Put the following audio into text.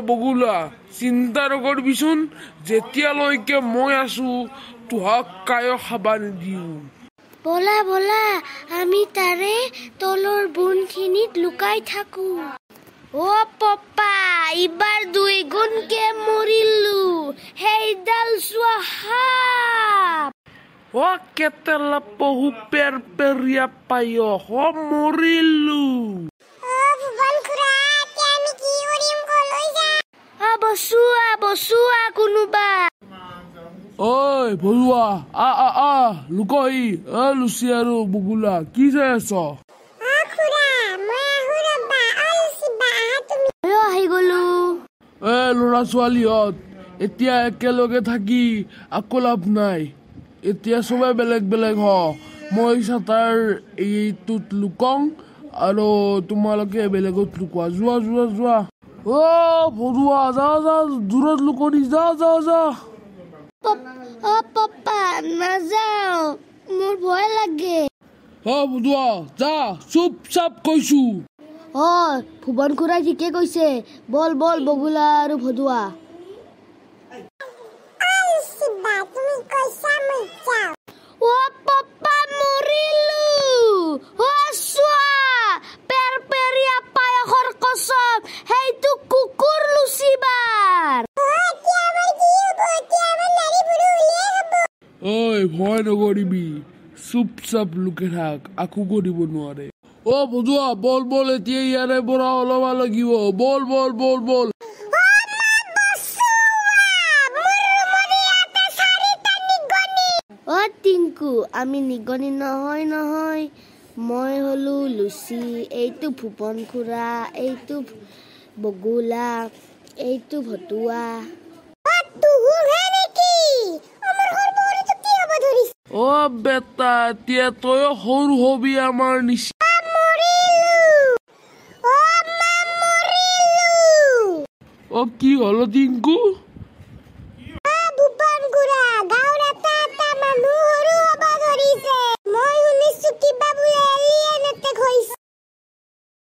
বগুলা চিন্তা নকৰিবিচোন যেতিয়ালৈকে মই আছো তোহাক কায়ো খাবা নিদিও বলা বলা আমি তাৰে তলৰ বুনখিনিত লুকাই থাকো ও পপ্পা ইবাৰ দুই গুণকে মৰিলো হেইডাল সাপ ও কেতেলা পহু পেৰিয়া পায় হ মৰিলো বসুৱা কোনোবা ঐ ভলুৱা লুকই লুচি আৰু বগুলা কি চাই আছ আহি গলো ল'ৰা ছোৱালীহঁত এতিয়া একেলগে থাকি আকৌ লাভ নাই এতিয়া চবে বেলেগ বেলেগ মই চাতাৰ এইটোত লুকং আৰু তোমালোকে বেলেগত লুকোৱা যোৱা যোৱা যোৱা ভৰুৱা যা যা দূৰত লুকনি যা যা যা পপ্পা নাযাও মোৰ ভয় লাগে ভৰুৱা যা চুপ চাপ কৈছো ভুৱন খুৰাই ঠিকে কৈছে বল বল বগুলা আৰু ভদুৱা পপ্পা মৰিলো পেৰিয়া পায়সৰ কচম সেইটো কুকুৰ লুচিবাৰ ভয় নকৰিবি চুপ চাপ লুকে থাক আকো কৰিব নোৱাৰে ভদুৱা বল বল এতিয়া ইয়াৰে পৰা ওলাব লাগিব বল বল বল বল টিংকু আমি নিগনি নহয় মই হলো লুচি এইটো ভুৱন খুৰা এইটো বগুলা এইটো ভতুৱা বেটা এতিয়া তই সৰু হবি আমাৰ নিচিনা কি হলো টিংকু